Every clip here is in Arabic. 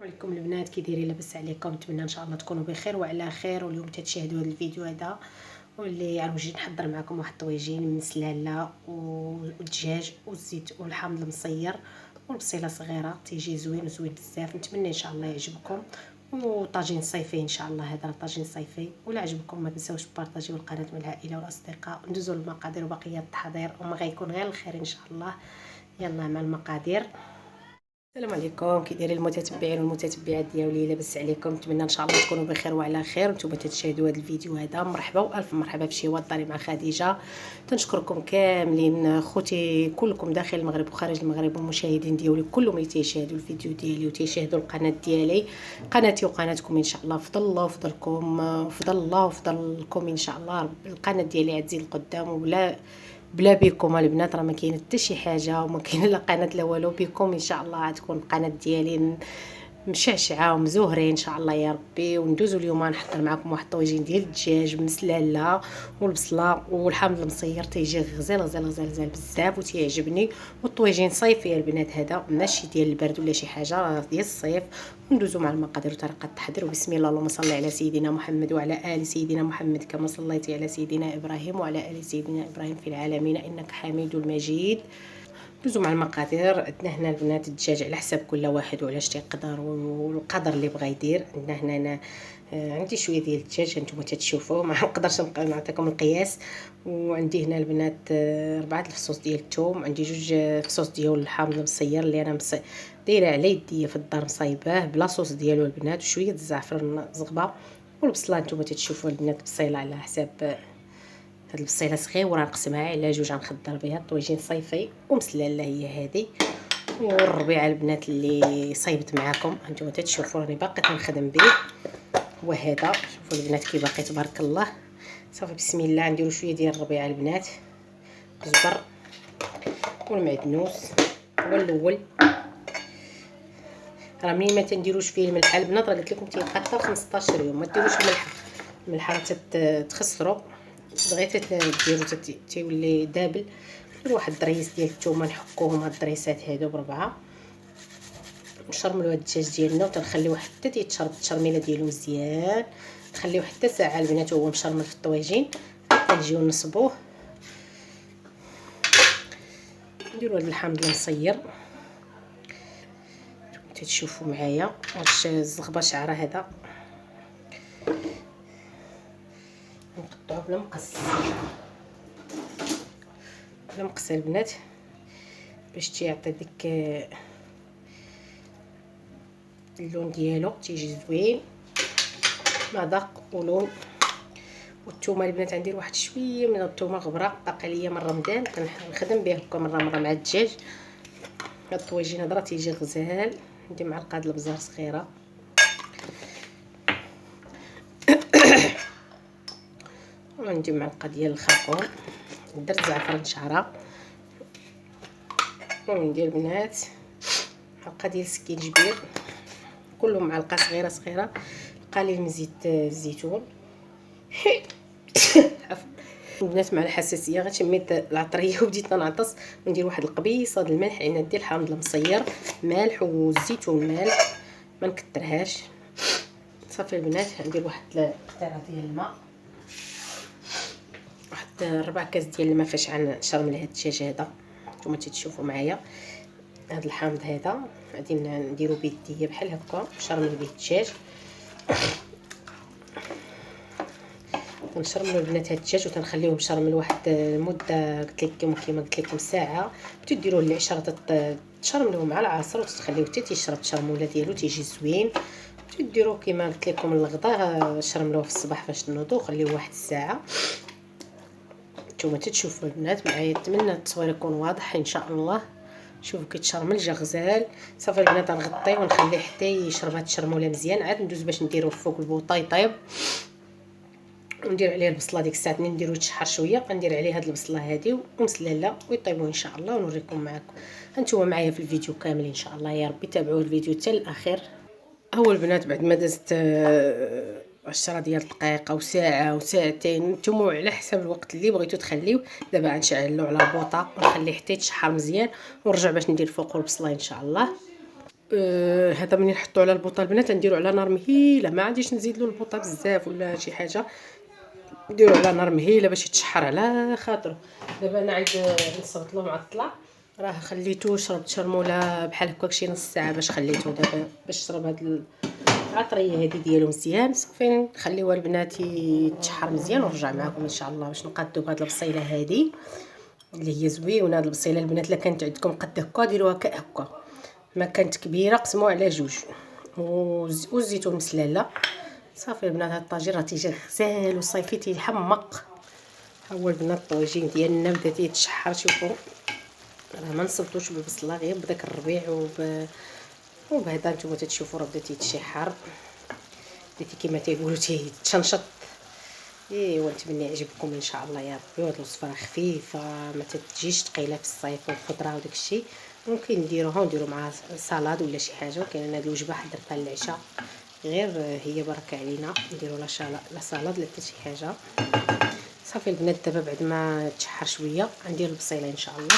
عليكم البنات، كي دايرين؟ لاباس عليكم؟ نتمنى ان شاء الله تكونوا بخير وعلى خير. واليوم تتشاهدوا هذا الفيديو هذا واللي غنوجد نحضر معكم واحد الطويجين من السلاله والدجاج والزيت والحامض المصير والبصيله صغيره. تيجي زوين وزوين بزاف، نتمنى ان شاء الله يعجبكم. وطاجين صيفي ان شاء الله، هذا طاجين صيفي. ولا عجبكم ما تنساوش تبارطاجيو القناه مع العائله والاصدقاء. ندوزوا للمقادير وبقيه التحضير وما غيكون غير الخير ان شاء الله. يلا مع المقادير. السلام عليكم، كي دايرين المتتبعين والمتتبعات ديالي؟ لاباس عليكم؟ نتمنى ان شاء الله تكونوا بخير وعلى خير. نتوما تتشاهدوا هذا الفيديو هذا، مرحبا والف مرحبا بشي وطني مع خديجه. تنشكركم كاملين خوتي كلكم داخل المغرب وخارج المغرب، والمشاهدين ديالي كلهم اللي تيشاهدوا الفيديو ديالي وتيشاهدوا القناه ديالي، قناتي وقناتكم ان شاء الله. فضل الله وفضلكم، فضل الله وفضلكم ان شاء الله. القناه ديالي عتزيد القدام، وبلا بكم البنات راه ما كاين حتى شي حاجه، وما كاين لا قناه لا والو. بكم ان شاء الله غتكون القناه ديالي مشعشعه ومزهرين ان شاء الله يا ربي. وندوزو اليوم نحضر معكم واحد الطويجين ديال الدجاج بالمسلاله والبصله والحامض المصير. تيجي غزال غزال غزال غزال بزاف وتيعجبني. والطويجين صيفي يا البنات، هذا ماشي ديال البرد ولا شي حاجه، راه ديال الصيف. وندوزو مع المقادير وطريقه التحضير. وبسم الله، اللهم صل على سيدنا محمد وعلى ال سيدنا محمد كما صليت على سيدنا ابراهيم وعلى ال سيدنا ابراهيم في العالمين انك حميد مجيد. ندوزو مع المقادير. عندنا هنا البنات الدجاج على حساب كل واحد وعلاش تيقدر والقدر اللي بغى يدير. عندنا هنا انا عندي شويه ديال الدجاج، نتوما تتشوفوا، ما نقدرش نعطيكم القياس. وعندي هنا البنات 4 الفصوص ديال الثوم، عندي 2 فصوص ديال الحامض المصير اللي انا دايره على يديا في الدار مصايباه بلا صوص ديالو البنات، وشويه الزعفران زغبه. والبصله نتوما تتشوفوا البنات بصيله على حساب. هاد البصيله صغيره نقسمها على 2 غنخدر بها الطويجين صيفي ومسلاله هي هذه. والربيعه البنات اللي صايبت معاكم هانتوما تتشوفوا راني باقي كنخدم به. وهذا شوفوا البنات كي باقي تبارك الله. صافي بسم الله نديروا شويه ديال الربيعه البنات، الجبر والمعدنوس هو الاول. راه منين ما تنديروش فيه الملح البنات، راه قلت لكم تيبقى حتى 15 يوم. ما ديروش الملح راه تخسروا، دغيا تديروا تيولي دابل. نديروا واحد الدريس ديال الثومه نحكوهم هاد الدريسات هادو بربعه. نشرملوا هاد الدجاج ديالنا وتنخليوه حتى تيتشرب التشرميله ديالو مزيان. نخليوه حتى ساعه البنات وهو مشرمل في الطويجين. نجيو نصبوه. نديروا هاد الحامض المصير تشوفوا معايا. واش الزغبه شعره هذا نقطعوه بلا مقص البنات باش تيعطي ديك اللون ديالو، تيجي زوين مذاق ولون. والثومه البنات غندير واحد شويه من الثومه غبره باقي ليا من رمضان، كنخدم به هكا مره مع الدجاج. هاد الطويجين هذا راه تيجي غزال. ندير معلقه د البزار صغيره وندير معلقه ديال الخرقوم. درت زعفران شعره. وندير البنات معلقه ديال السكينجبير، كلهم معلقه صغيره صغيره. قليل من زيت الزيتون. البنات مع الحساسيه غتشميت العطريه وبديت نعطس. وندير واحد القبيصه د الملح، لان ندير الحامض المصير مالح والزيتون مالح، ما نكثرهاش. صافي البنات ندير واحد القطيره ديال الماء، واحد 4 كاس ديال الماء فاش غنشرمل هاد الدجاج هذا. نتوما تشوفوا معايا هاد الحامض هذا غادي نديرو بيديا بحال هكا، نشرمل به الدجاج. كنشرملو البنات هاد الدجاج وتنخليوه مشرمل واحد المده قلت لكم كيما قلت لكم ساعه. وتديروه للعشره تشرملوه مع العصر وتخليوه حتى تيشرب التشرموله ديالو تيجي زوين. تديروه كيما قلت لكم الغدا، شرملوه في الصباح فاش تنوضوا خليوه واحد الساعه. نتوما تشوفوا البنات معايا، نتمنى التصوير يكون واضح ان شاء الله. شوفوا كيتشرمل جا غزال. صافي البنات غنغطيه ونخليه حتى يشرب هاد التشرموله مزيان. عاد ندوز باش نديروه فوق البوطه يطيب. وندير عليه البصله ديك الساعه نديرو تشحر شويه. غندير عليه هاد البصله هادي ومسلاله ويطيبوا ان شاء الله ونوريكم معاكم. هانتوما معايا في الفيديو كامل ان شاء الله يا ربي. تابعوا الفيديو حتى الاخير. اول البنات بعد ما دازت 10 ديال الدقائق او ساعه او ساعتين، نتوما على حسب الوقت اللي بغيتو تخليو. دابا غنشعلو على البوطه ونخليه حتى يتشحر مزيان ونرجع باش ندير فوقو البصله ان شاء الله. هذا ملي نحطو على البوطه البنات نديرو على نار مهيله، ما غاديش نزيد له البوطه بزاف ولا شي حاجه، نديرو على نار مهيله باش يتشحر على خاطرو. دابا انا عاد نصبت له معطله، راه خليته شرب شرموله بحال هكاك شي نص ساعه باش خليته دابا باش شرب هاد العطريه هذه ديالو مزيان. صافي نخليوها البنات يتشحر مزيان ونرجع معكم ان شاء الله باش نقادو بهاد البصيله هذه اللي هي زوينه. هاد البصيله البنات الا كانت عندكم قد هكا ديروها هكا، ما كانت كبيره قسموها على جوج، والزيتون مسلاله. صافي البنات هاد الطاجين راه تيجي غزال وصيفي تيحمق. ها هو البنات الطويجين ديالنا بدا تيتشحر، شوفوا راه ما نصبتوش بالبصله غير بداك الربيع وبهذا نتوما تتشوفوا راه بدا تيتشحر، بديتي كما تيقولوا تيتشنشط. ايوا نتمنى يعجبكم ان شاء الله يا ربي. وهاد الوصفه راه خفيفه ما تجيش ثقيله في الصيف والخضره وداك الشيء، ممكن نديروها ونديروا معها سلطه ولا شي حاجه. وكاين هاد الوجبه حضرتها للعشاء غير هي بركه علينا، نديروا لا سلطه لا حتى شي حاجه. صافي البنات دابا بعد ما تشحر شويه غندير البصيله ان شاء الله.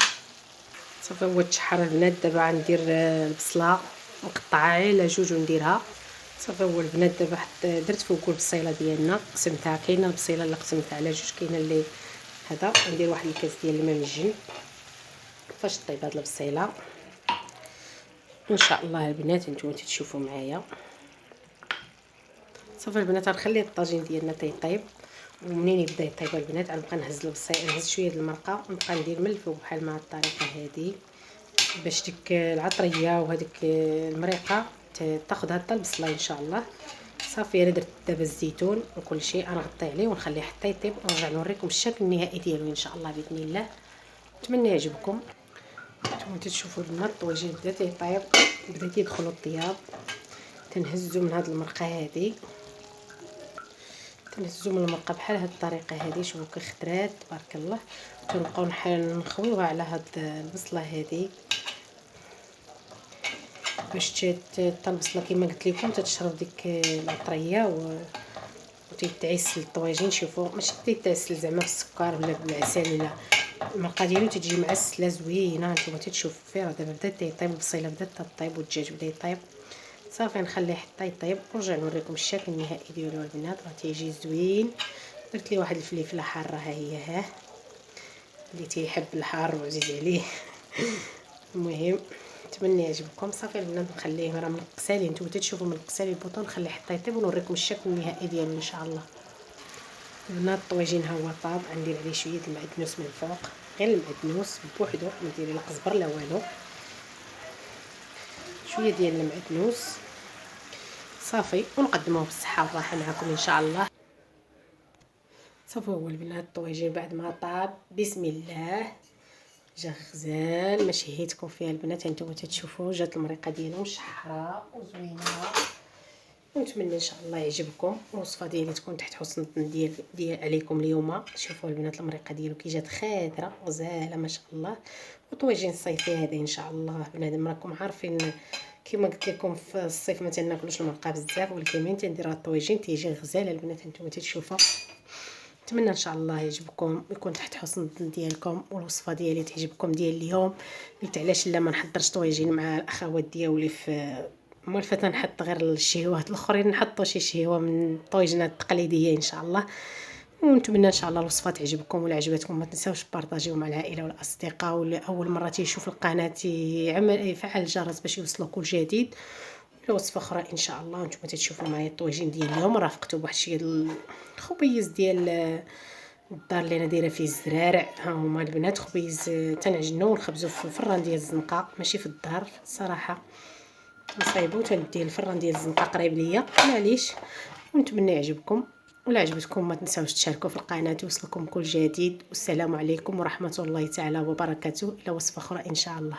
صافي هو تشحر البنات، دابا غندير البصله مقطعه على جوج ونديرها. صافي هو البنات دابا درت فوق البصيله ديالنا قسمتها، كاينه البصيله اللي قسمتها على جوج، كاينه اللي هذا. ندير واحد الكاس ديال الماء من الجنب فاش طيب هاد البصيله ان شاء الله البنات نتوما تشوفوا معايا. صافي البنات غنخلي الطاجين ديالنا تيطيب، ومنين يبدا يطيب البنات غنبقى نهز البصيله، نهز شويه د المرقه ونبقى ندير من الفوق بحال مع الطريقه هذه باش ديك العطريه وهذيك المريقه تاخذ حتى البصله ان شاء الله. صافي انا درت دابا الزيتون وكل شيء، انا غطيه عليه ونخليه حتى يطيب ونرجع نوريكم الشكل النهائي ديالو ان شاء الله باذن الله. نتمنى يعجبكم. نتوما تشوفوا البنات الطويجين بدا تيطيب، بدا تيدخلوا الطياب. تنهزوا من هاد المرقه هذه، تنهزوا من المرقه بحال هاد الطريقه هذه. شوفوا كي خضرات تبارك الله. تنبقاو نخويوها على هاد البصله هذه باش حتى البصله كما قلت لكم تتشرب ديك العطريه وتيتعسل الطواجين. شوفوا ماشي تيتعسل زعما بالسكر ولا بالعسل، ولا المرقه ديالو تجي معسله زوينه. نتوما تشوفوا فيه راه دابا بدا تيطيب، البصيله بدات تطيب والدجاج بدا يطيب. صافي نخليه حتى يطيب ونرجع نوريكم الشكل النهائي ديالو البنات. راه تيجي زوين. درت ليه واحد الفليفله حاره، ها هي ها اللي تيحب الحار وعزيز عليه. المهم نتمنى يعجبكم. صافي البنات نخليه راه من القسالي، نتوما تشوفوا من القسالي البوطه، نخليه حتى يطيب ونوريكم الشكل النهائي ديالو ان شاء الله. البنات الطويجين ها هو طاب، غندير عليه شويه المعدنوس من الفوق، غير المعدنوس بوحدو، ما ديري لا قزبر لا والو، شويه ديال المعدنوس. صافي ونقدموه بالصحه والراحه معكم ان شاء الله. صافي هو البنات الطويجين بعد ما طاب بسم الله جا غزال. ما شهيتكم فيها البنات هانتوما تشوفوا جات المريقه ديالو مشحره وزوينه. ونتمنى ان شاء الله يعجبكم الوصفه ديالي تكون تحت حسن الظن ديال عليكم اليوم. شوفوا البنات المريقه ديالو كي جات خضره غزاله ما شاء الله. وطويجين الصيفي هذا ان شاء الله بنادم راكم عارفين كما قلت لكم في الصيف ما تناكلوش المرقه بزاف، ولكن ملي تندير الطويجين تيجي غزال البنات هانتوما تشوفوا. نتمنى ان شاء الله يعجبكم ويكون تحت حسن الظن ديالكم، والوصفه ديالي تعجبكم ديال اليوم. قلت علاش لا ما نحضرش طويجين مع الاخوات ديالي في مولفه، نحط غير الشهيوات الاخرين، نحطوا شي شهيوه من الطويجنات التقليديه ان شاء الله. ونتمنى ان شاء الله الوصفه تعجبكم، ولا عجبتكم ما تنساوش بارطاجيو مع العائله والاصدقاء. واللي اول مره تيشوف القناه يفعل الجرس باش يوصلوا كل جديد. وصفه اخرى ان شاء الله. نتوما تشوفوا معايا الطويجين ديال اليوم رافقته بواحد شي الخبيز ديال الدار اللي انا دايره فيه الزرارع. ها هما البنات خبيز تنعجنو ونخبزو في الفران ديال الزنقه ماشي في الدار صراحه. نصايبو تندي الفران ديال الزنقه قريب ليا معليش. ونتمنى يعجبكم، ولا عجبتكم ما تنساوش تشاركوا في القناه يوصلكم كل جديد. والسلام عليكم ورحمه الله تعالى وبركاته. الى وصفه اخرى ان شاء الله.